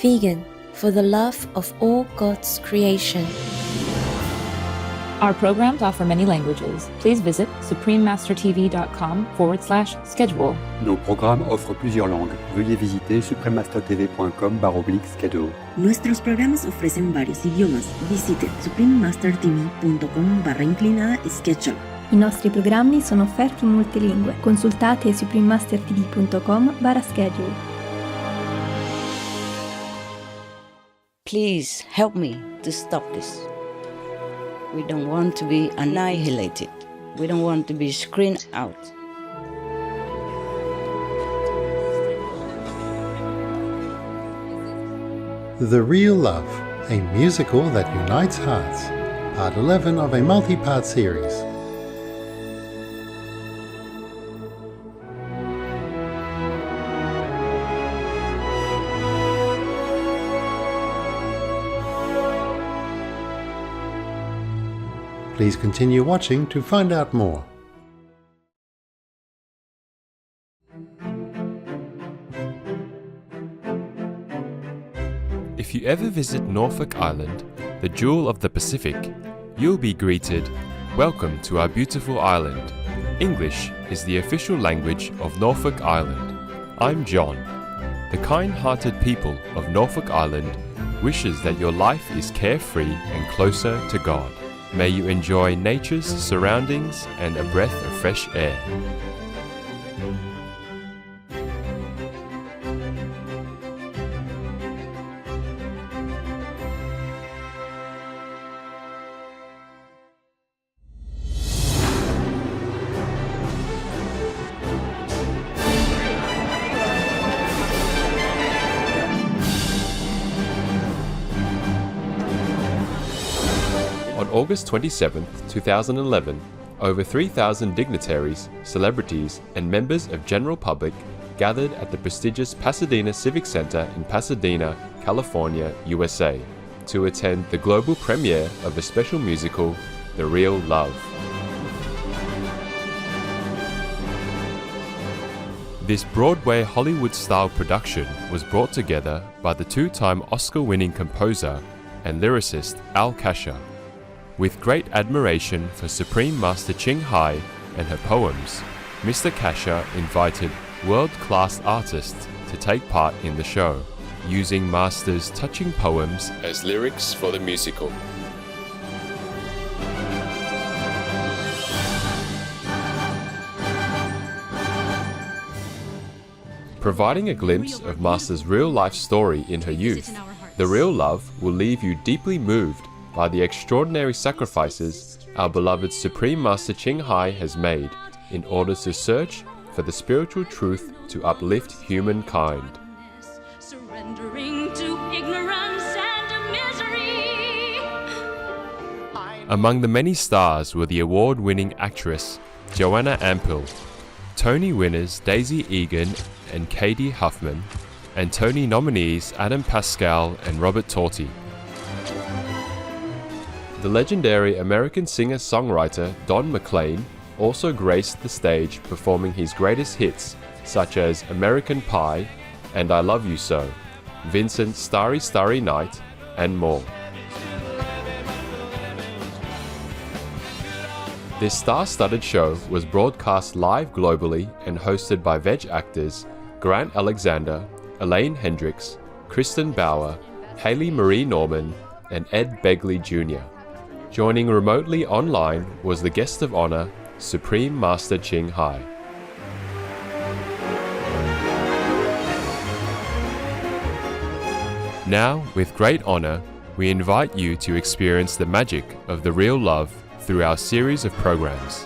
Vegan, for the love of all God's creation. Our programs offer many languages. Please visit suprememastertv.com/schedule. Nos programmes offrent plusieurs langues. Veuillez visiter suprememastertv.com/schedule. Nuestros programas ofrecen varios idiomas. Visite suprememastertv.com/schedule. I nostri programmi sono offerti in multilingue. Consultate suprememastertv.com/schedule. Please help me to stop this. We don't want to be annihilated. We don't want to be screened out. The Real Love, a musical that unites hearts. Part 11 of a multi-part series. Please continue watching to find out more. If you ever visit Norfolk Island, the jewel of the Pacific, you'll be greeted, "Welcome to our beautiful island." English is the official language of Norfolk Island. I'm John. The kind-hearted people of Norfolk Island wishes that your life is carefree and closer to God. May you enjoy nature's surroundings and a breath of fresh air. On August 27, 2011, over 3,000 dignitaries, celebrities, and members of general public gathered at the prestigious Pasadena Civic Center in Pasadena, California, USA, to attend the global premiere of a special musical, The Real Love. This Broadway Hollywood-style production was brought together by the two-time Oscar-winning composer and lyricist Al Kasha. With great admiration for Supreme Master Ching Hai and her poems, Mr. Kasha invited world-class artists to take part in the show, using Master's touching poems as lyrics for the musical. Providing a glimpse of Master's real-life story in her youth, The Real Love will leave you deeply moved by the extraordinary sacrifices our beloved Supreme Master Ching Hai has made in order to search for the spiritual truth to uplift humankind. Surrendering to ignorance and misery. Among the many stars were the award-winning actress Joanna Ampil, Tony winners Daisy Egan and Katie Huffman, and Tony nominees Adam Pascal and Robert Torti. The legendary American singer-songwriter Don McLean also graced the stage performing his greatest hits such as American Pie and I Love You So, Vincent's Starry Starry Night, and more. This star-studded show was broadcast live globally and hosted by veg actors Grant Alexander, Elaine Hendricks, Kristen Bauer, Haley Marie Norman, and Ed Begley Jr. Joining remotely online was the guest of honor, Supreme Master Ching Hai. Now, with great honor, we invite you to experience the magic of the real love through our series of programs.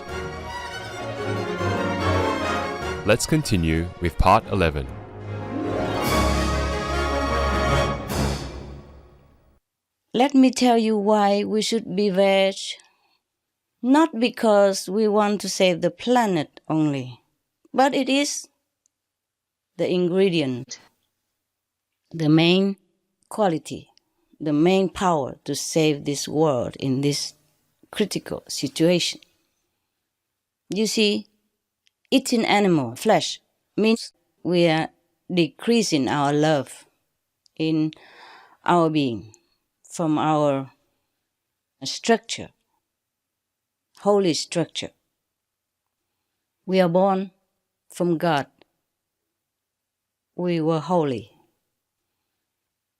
Let's continue with part 11. Let me tell you why we should be veg. Not because we want to save the planet only, but it is the ingredient, the main quality, the main power to save this world in this critical situation. You see, eating animal flesh means we are decreasing our love in our being, from our structure, holy structure. We are born from God. We were holy.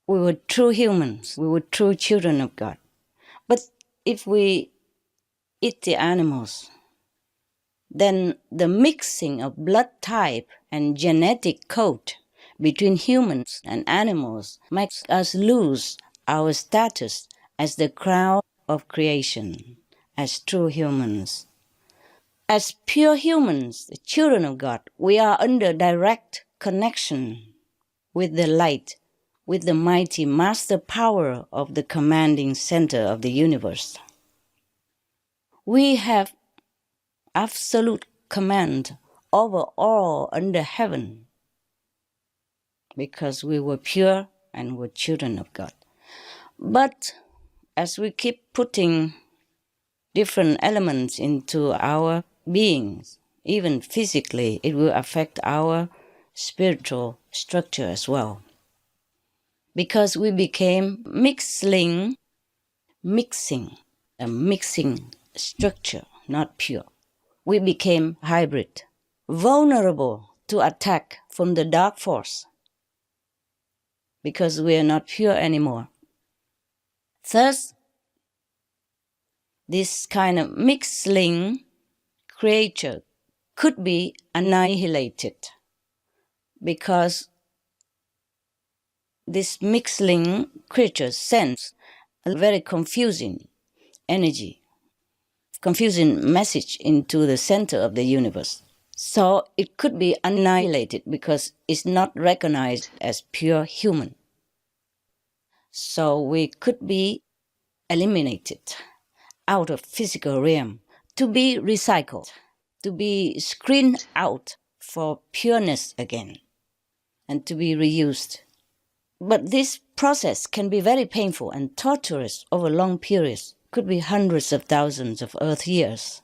We were true humans. We were true children of God. But if we eat the animals, then the mixing of blood type and genetic code between humans and animals makes us lose our status as the crown of creation, as true humans. As pure humans, the children of God, we are under direct connection with the light, with the mighty master power of the commanding center of the universe. We have absolute command over all under heaven because we were pure and were children of God. But as we keep putting different elements into our beings, even physically, it will affect our spiritual structure as well. Because we became mixing structure, not pure. We became hybrid, vulnerable to attack from the dark force because we are not pure anymore. Thus, this kind of mixing creature could be annihilated because this mixing creature sends a very confusing energy, confusing message into the center of the universe. So it could be annihilated because it's not recognized as pure human. So we could be eliminated out of physical realm to be recycled, to be screened out for pureness again, and to be reused. But this process can be very painful and torturous over long periods, could be hundreds of thousands of Earth years.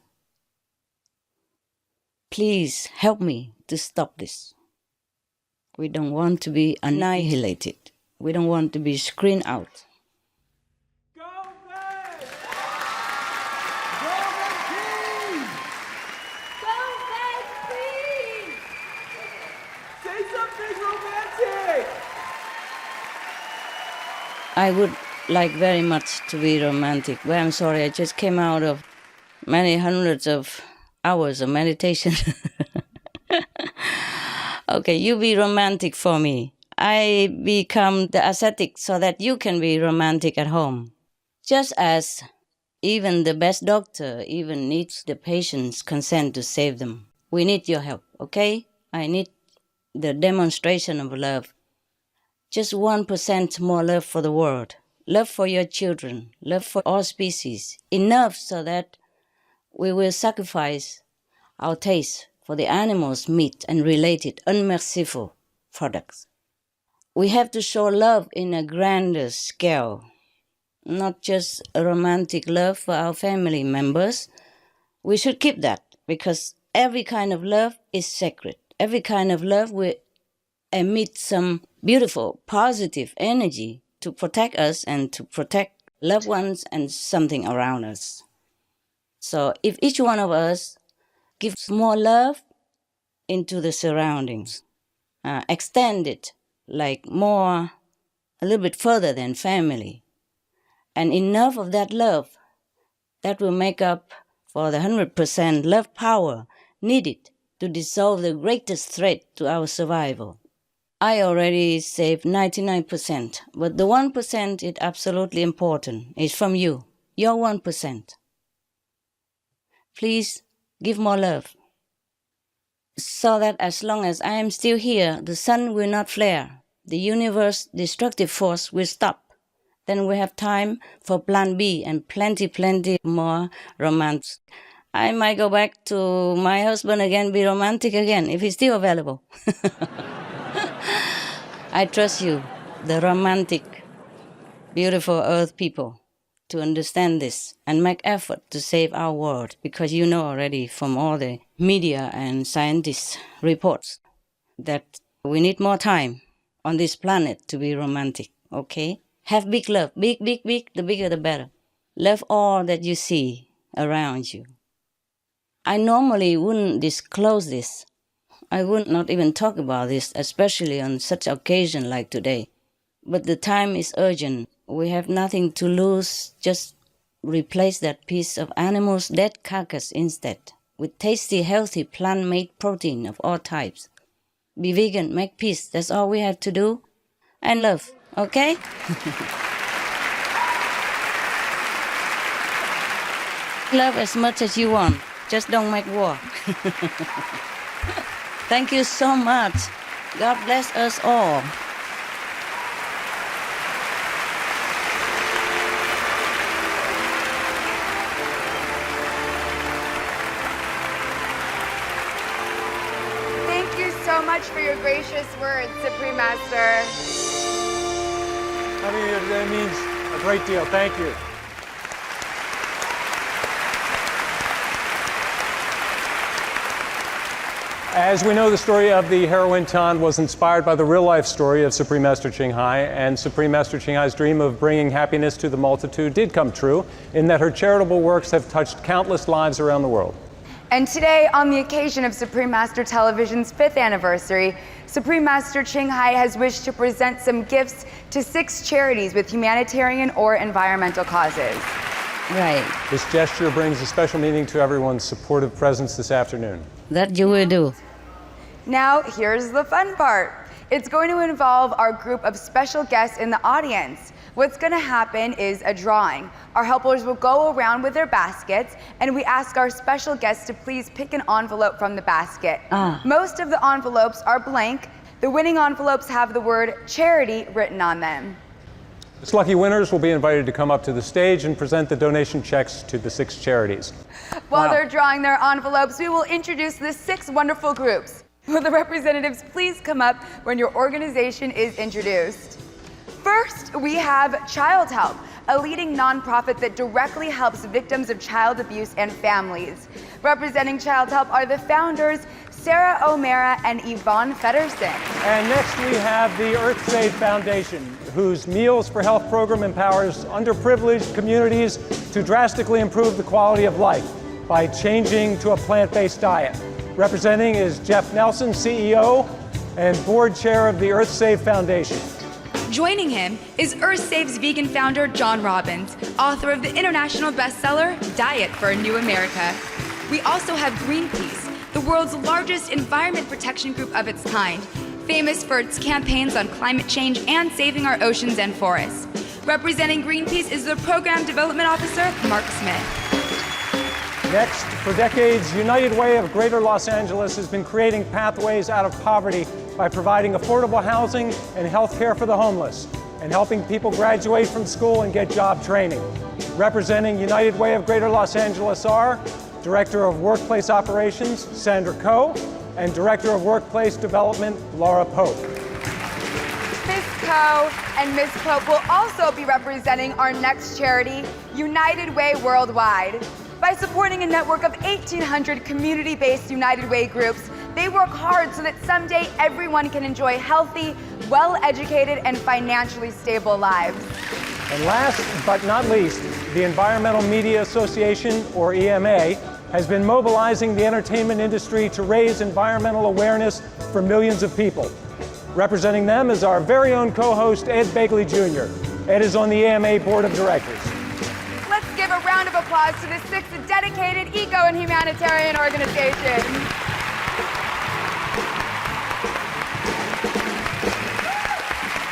Please help me to stop this. We don't want to be annihilated. We don't want to be screened out. Go back! Go back, Go back, please! Say something romantic! I would like very much to be romantic, but I'm sorry, I just came out of many hundreds of hours of meditation. Okay, you be romantic for me. I become the ascetic so that you can be romantic at home. Just as even the best doctor even needs the patient's consent to save them. We need your help, okay? I need the demonstration of love. Just 1% more love for the world. Love for your children. Love for all species. Enough so that we will sacrifice our taste for the animals' meat and related unmerciful products. We have to show love in a grander scale, not just a romantic love for our family members. We should keep that because every kind of love is sacred. Every kind of love will emit some beautiful, positive energy to protect us and to protect loved ones and something around us. So if each one of us gives more love into the surroundings, extend it like more, a little bit further than family, and enough of that love, that will make up for the 100% love power needed to dissolve the greatest threat to our survival. I already saved 99%, but the 1% is absolutely important. It's from you, your 1%. Please give more love so that as long as I am still here, the sun will not flare. The universe destructive force will stop. Then we have time for plan B and plenty more romance. I might go back to my husband again, be romantic again, if he's still available. I trust you, the romantic, beautiful earth people, to understand this and make effort to save our world, because you know already from all the media and scientists' reports that we need more time on this planet to be romantic. okay? Have big love. Big, big, big. The bigger the better. Love all that you see around you. I normally wouldn't disclose this. I would not even talk about this, especially on such occasion like today. But the time is urgent. We have nothing to lose. Just replace that piece of animal's dead carcass instead with tasty, healthy, plant-made protein of all types. Be vegan, make peace. That's all we have to do. And love, okay? Love as much as you want. Just don't make war. Thank you so much. God bless us all. Thank you so much for your gracious words, Supreme Master. Having you here today means a great deal. Thank you. As we know, the story of the heroine Tan was inspired by the real-life story of Supreme Master Ching Hai, and Supreme Master Ching Hai's dream of bringing happiness to the multitude did come true, in that her charitable works have touched countless lives around the world. And today, on the occasion of Supreme Master Television's 5th anniversary, Supreme Master Ching Hai has wished to present some gifts to 6 charities with humanitarian or environmental causes. Right. This gesture brings a special meaning to everyone's supportive presence this afternoon. That you will do. Now, here's the fun part. It's going to involve our group of special guests in the audience. What's going to happen is a drawing. Our helpers will go around with their baskets, and we ask our special guests to please pick an envelope from the basket. Most of the envelopes are blank. The winning envelopes have the word charity written on them. Its lucky winners will be invited to come up to the stage and present the donation checks to the 6 charities. While they're drawing their envelopes, we will introduce the 6 wonderful groups. Will the representatives please come up when your organization is introduced? First, we have Child Help, a leading nonprofit that directly helps victims of child abuse and families. Representing Child Help are the founders, Sarah O'Mara and Yvonne Feddersen. And next we have the EarthSafe Foundation, whose Meals for Health program empowers underprivileged communities to drastically improve the quality of life by changing to a plant-based diet. Representing is Jeff Nelson, CEO and board chair of the EarthSafe Foundation. Joining him is EarthSafe's vegan founder, John Robbins, author of the international bestseller, Diet for a New America. We also have Greenpeace, the world's largest environment protection group of its kind, famous for its campaigns on climate change and saving our oceans and forests. Representing Greenpeace is the Program Development Officer, Mark Smith. Next, for decades, United Way of Greater Los Angeles has been creating pathways out of poverty by providing affordable housing and health care for the homeless, and helping people graduate from school and get job training. Representing United Way of Greater Los Angeles are Director of Workplace Operations, Sandra Coe, and Director of Workplace Development, Laura Pope. Ms. Coe and Ms. Pope will also be representing our next charity, United Way Worldwide. By supporting a network of 1,800 community-based United Way groups, they work hard so that someday everyone can enjoy healthy, well-educated, and financially stable lives. And last but not least, the Environmental Media Association, or EMA, has been mobilizing the entertainment industry to raise environmental awareness for millions of people. Representing them is our very own co-host, Ed Begley Jr. Ed is on the EMA Board of Directors. Let's give a round of applause to the 6 dedicated eco and humanitarian organizations.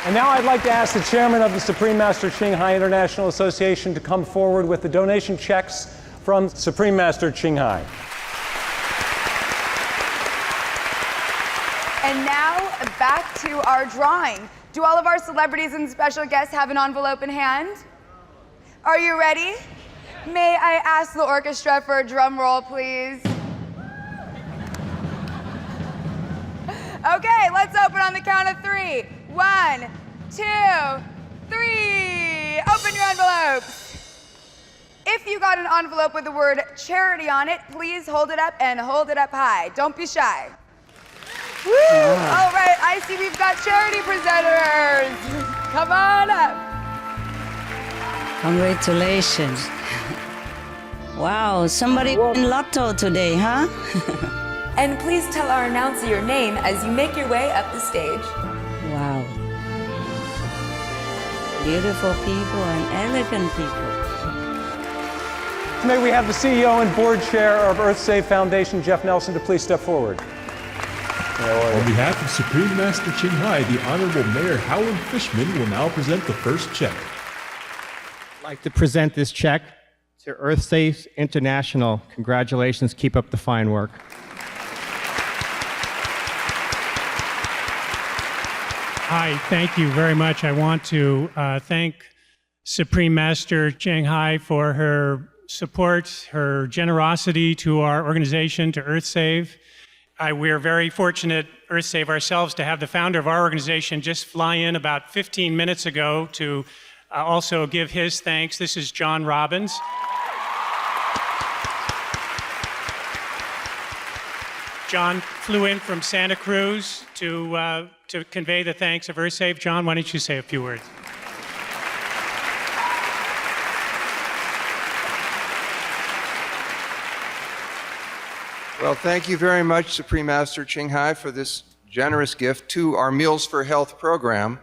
And now I'd like to ask the chairman of the Supreme Master Ching Hai International Association to come forward with the donation checks from Supreme Master Ching Hai. And now, back to our drawing. Do all of our celebrities and special guests have an envelope in hand? Are you ready? May I ask the orchestra for a drum roll, please? Okay, let's open on the count of 3. 1, 2, 3. Open your envelopes. If you got an envelope with the word charity on it, please hold it up and hold it up high. Don't be shy. Woo! All right, I see we've got charity presenters. Come on up. Congratulations. Wow, somebody won lotto today, huh? And please tell our announcer your name as you make your way up the stage. Wow. Beautiful people and elegant people. May we have the CEO and board chair of EarthSave Foundation, Jeff Nelson, to please step forward. On behalf of Supreme Master Ching Hai, the Honorable Mayor Howard Fishman will now present the first check. I'd like to present this check to EarthSafe International. Congratulations, keep up the fine work. Hi, thank you very much. I want to thank Supreme Master Ching Hai for her support, her generosity to our organization, to EarthSave. We're very fortunate, EarthSave ourselves, to have the founder of our organization just fly in about 15 minutes ago to also give his thanks. This is John Robbins. John flew in from Santa Cruz to convey the thanks of EarthSave. John, why don't you say a few words? Well, thank you very much, Supreme Master Ching Hai, for this generous gift to our Meals for Health program.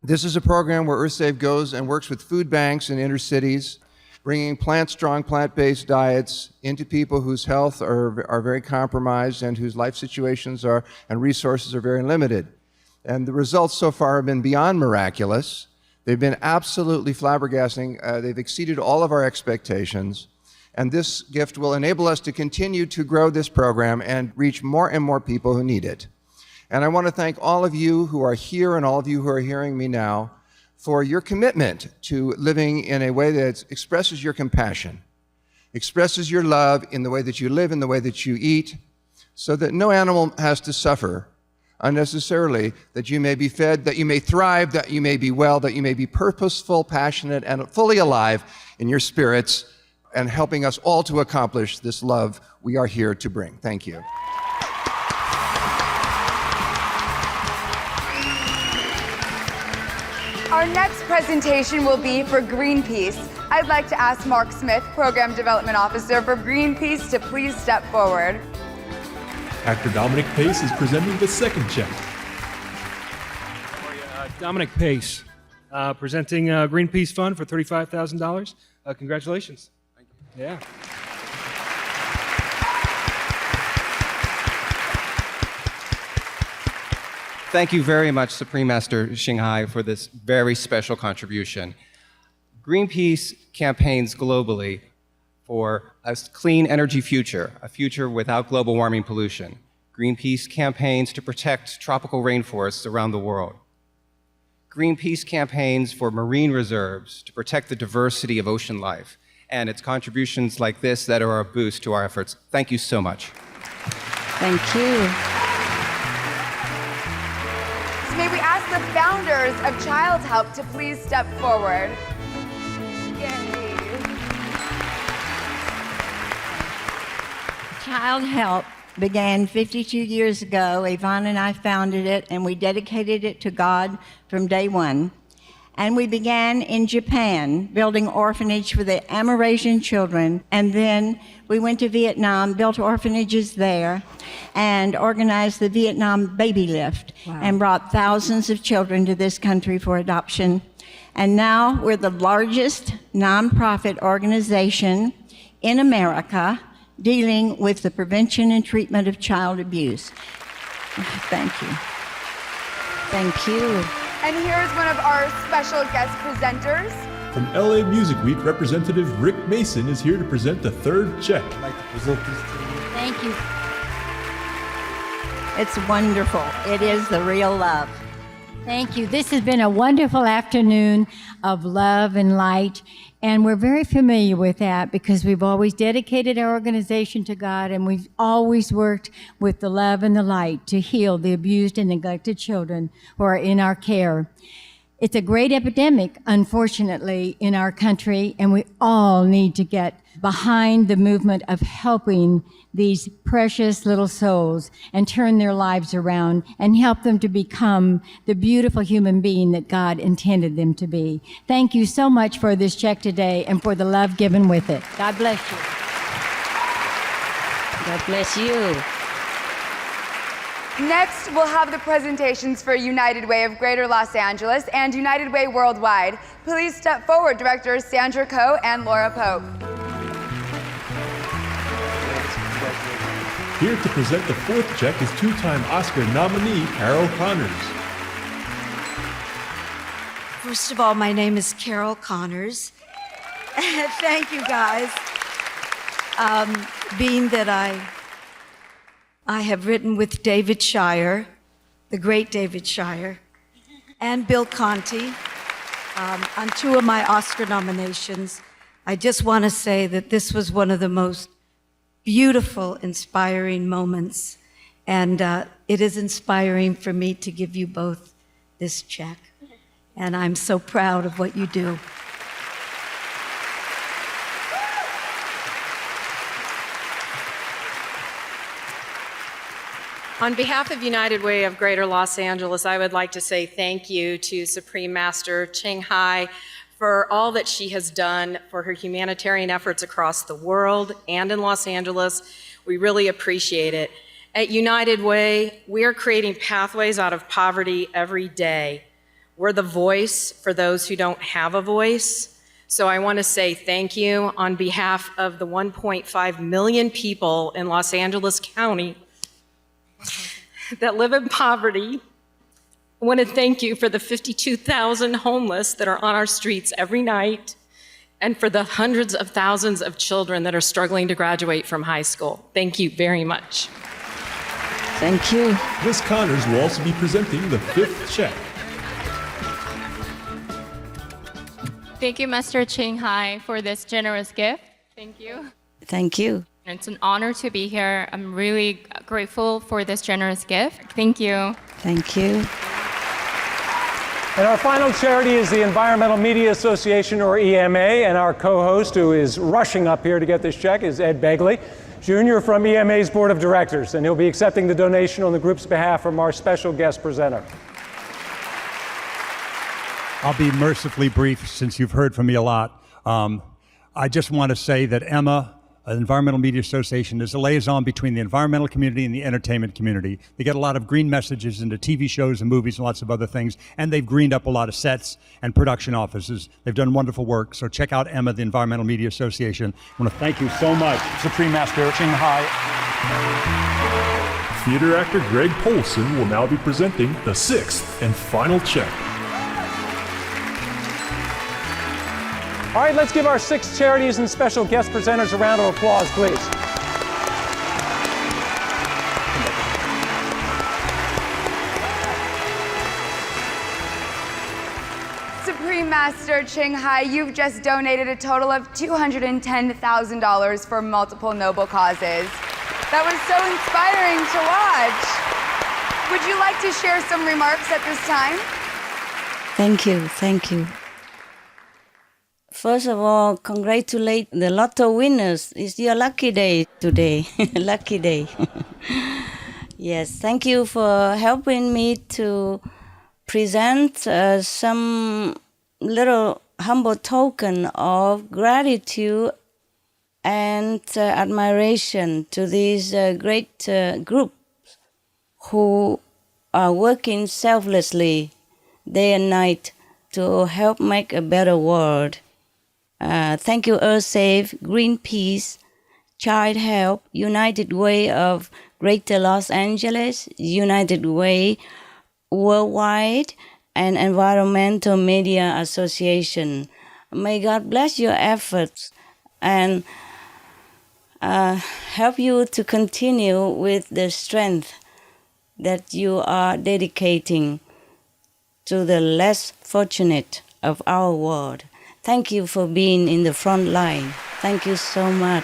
This is a program where EarthSave goes and works with food banks in inner cities, bringing plant-strong, plant-based diets into people whose health are very compromised and whose life situations and resources are very limited. And the results so far have been beyond miraculous. They've been absolutely flabbergasting. They've exceeded all of our expectations. And this gift will enable us to continue to grow this program and reach more and more people who need it. And I want to thank all of you who are here and all of you who are hearing me now for your commitment to living in a way that expresses your compassion, expresses your love in the way that you live, in the way that you eat, so that no animal has to suffer unnecessarily, that you may be fed, that you may thrive, that you may be well, that you may be purposeful, passionate, and fully alive in your spirits, and helping us all to accomplish this love we are here to bring. Thank you. Our next presentation will be for Greenpeace. I'd like to ask Mark Smith, Program Development Officer for Greenpeace, to please step forward. Actor Dominic Pace is presenting the second check. Dominic Pace, presenting Greenpeace Fund for $35,000. Congratulations. Thank you. Yeah. Thank you very much, Supreme Master Ching Hai, for this very special contribution. Greenpeace campaigns globally for a clean energy future, a future without global warming pollution. Greenpeace campaigns to protect tropical rainforests around the world. Greenpeace campaigns for marine reserves to protect the diversity of ocean life. And it's contributions like this that are a boost to our efforts. Thank you so much. Thank you. May we ask the founders of Child Help to please step forward. Yay. Child Help began 52 years ago. Yvonne and I founded it, and we dedicated it to God from day one. And we began in Japan, building orphanage for the Amerasian children. And then we went to Vietnam, built orphanages there, and organized the Vietnam Baby Lift, and brought thousands of children to this country for adoption. And now we're the largest nonprofit organization in America dealing with the prevention and treatment of child abuse. Thank you. Thank you. And here's one of our special guest presenters. From LA Music Week, Representative Rick Mason is here to present the third check. I'd like to present this to you. Thank you. It's wonderful. It is the real love. Thank you. This has been a wonderful afternoon of love and light, and we're very familiar with that because we've always dedicated our organization to God, and we've always worked with the love and the light to heal the abused and neglected children who are in our care. It's a great epidemic, unfortunately, in our country, and we all need to get behind the movement of helping these precious little souls and turn their lives around and help them to become the beautiful human being that God intended them to be. Thank you so much for this check today and for the love given with it. God bless you. God bless you. Next, we'll have the presentations for United Way of Greater Los Angeles and United Way Worldwide. Please step forward, Directors Sandra Coe and Laura Pope. Here to present the fourth check is two-time Oscar nominee Carol Connors. First of all, my name is Carol Connors. Thank you, guys. Being that I have written with David Shire, the great David Shire, and Bill Conti on two of my Oscar nominations, I just want to say that this was one of the most beautiful, inspiring moments, and it is inspiring for me to give you both this check, and I'm so proud of what you do. On behalf of United Way of Greater Los Angeles, I would like to say thank you to Supreme Master Ching Hai for all that she has done for her humanitarian efforts across the world and in Los Angeles. We really appreciate it. At United Way, we are creating pathways out of poverty every day. We're the voice for those who don't have a voice. So I want to say thank you on behalf of the 1.5 million people in Los Angeles County that live in poverty. I want to thank you for the 52,000 homeless that are on our streets every night and for the hundreds of thousands of children that are struggling to graduate from high school. Thank you very much. Thank you. Ms. Connors will also be presenting the fifth check. Thank you, Master Ching Hai, for this generous gift. Thank you. Thank you. It's an honor to be here. I'm really grateful for this generous gift. Thank you. Thank you. And our final charity is the Environmental Media Association, or EMA, and our co-host, who is rushing up here to get this check, is Ed Begley, Jr. from EMA's Board of Directors, and he'll be accepting the donation on the group's behalf from our special guest presenter. I'll be mercifully brief since you've heard from me a lot. I just want to say that Emma, Environmental Media Association, is a liaison between the environmental community and the entertainment community. They get a lot of green messages into TV shows and movies and lots of other things, and they've greened up a lot of sets and production offices. They've done wonderful work, so check out Emma, the Environmental Media Association. I want to thank you so much, Supreme Master Ching Hai. Theater actor Greg Polson will now be presenting the sixth and final check. All right, let's give our 6 charities and special guest presenters a round of applause, please. Supreme Master Ching Hai, you've just donated a total of $210,000 for multiple noble causes. That was so inspiring to watch. Would you like to share some remarks at this time? Thank you. Thank you. First of all, congratulate the lotto winners. It's your lucky day today. Lucky day. Yes, thank you for helping me to present some little humble token of gratitude and admiration to these great groups who are working selflessly day and night to help make a better world. Thank you, EarthSafe, Greenpeace, Child Help, United Way of Greater Los Angeles, United Way Worldwide, and Environmental Media Association. May God bless your efforts and help you to continue with the strength that you are dedicating to the less fortunate of our world. Thank you for being in the front line. Thank you so much.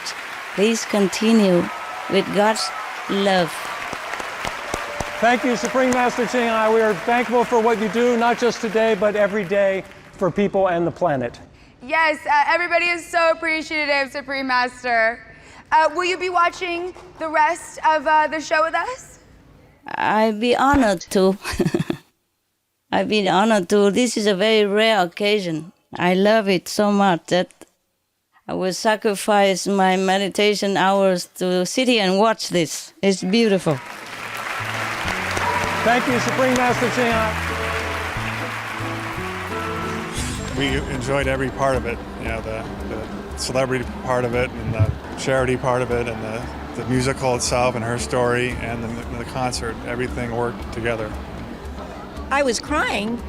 Please continue with God's love. Thank you, Supreme Master Ching Hai. We are thankful for what you do, not just today, but every day for people and the planet. Yes, everybody is so appreciative, Supreme Master. Will you be watching the rest of the show with us? I'd be honored to. I've been honored to. This is a very rare occasion. I love it so much that I will sacrifice my meditation hours to sit here and watch this. It's beautiful. Thank you, Supreme Master Ching Hai. We enjoyed every part of it, you know, the celebrity part of it and the charity part of it and the musical itself and her story and the concert. Everything worked together. I was crying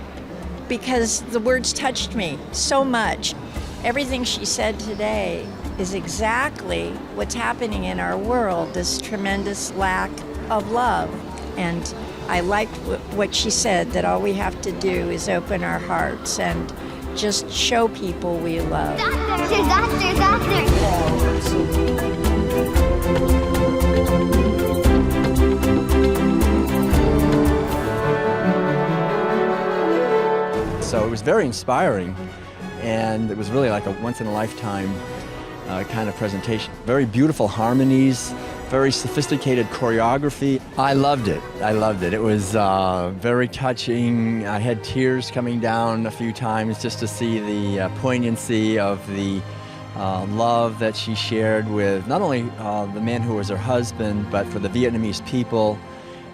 because the words touched me so much. Everything she said today is exactly what's happening in our world, this tremendous lack of love. And I liked what she said, that all we have to do is open our hearts and just show people we love. So it was very inspiring, and it was really like a once-in-a-lifetime kind of presentation. Very beautiful harmonies, very sophisticated choreography. I loved it. I loved it. It was very touching. I had tears coming down a few times just to see the poignancy of the love that she shared with not only the man who was her husband, but for the Vietnamese people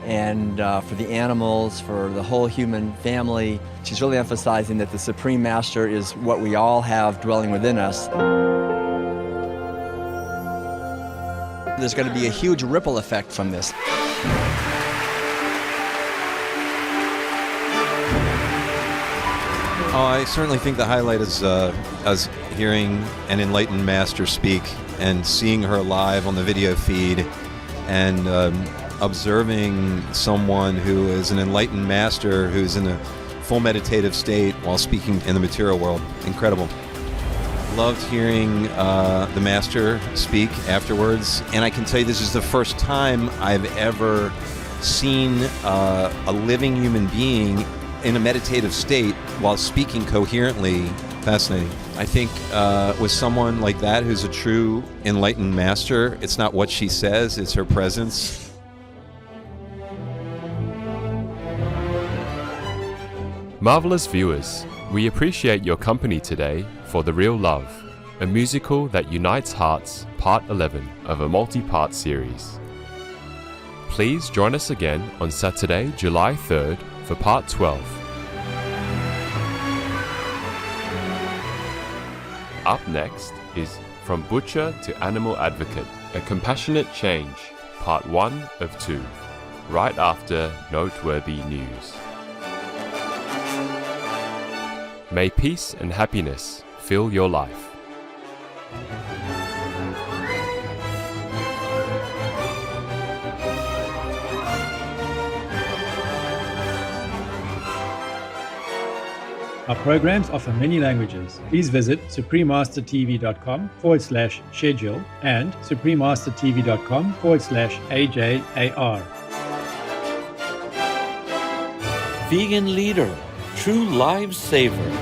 and for the animals, for the whole human family. She's really emphasizing that the Supreme Master is what we all have dwelling within us. There's going to be a huge ripple effect from this. Oh, I certainly think the highlight is us hearing an enlightened master speak and seeing her live on the video feed and observing someone who is an enlightened master who's in a full meditative state while speaking in the material world. Incredible. Loved hearing the master speak afterwards, and I can tell you this is the first time I've ever seen a living human being in a meditative state while speaking coherently. Fascinating. I think with someone like that who's a true enlightened master, it's not what she says, it's her presence. Marvelous viewers, we appreciate your company today for The Real Love, a musical that unites hearts, part 11 of a multi-part series. Please join us again on Saturday, July 3rd for part 12. Up next is From Butcher to Animal Advocate, A Compassionate Change, part 1 of 2, right after Noteworthy News. May peace and happiness fill your life. Our programs offer many languages. Please visit suprememastertv.com/schedule and suprememastertv.com/AJAR. Vegan leader, true lifesaver.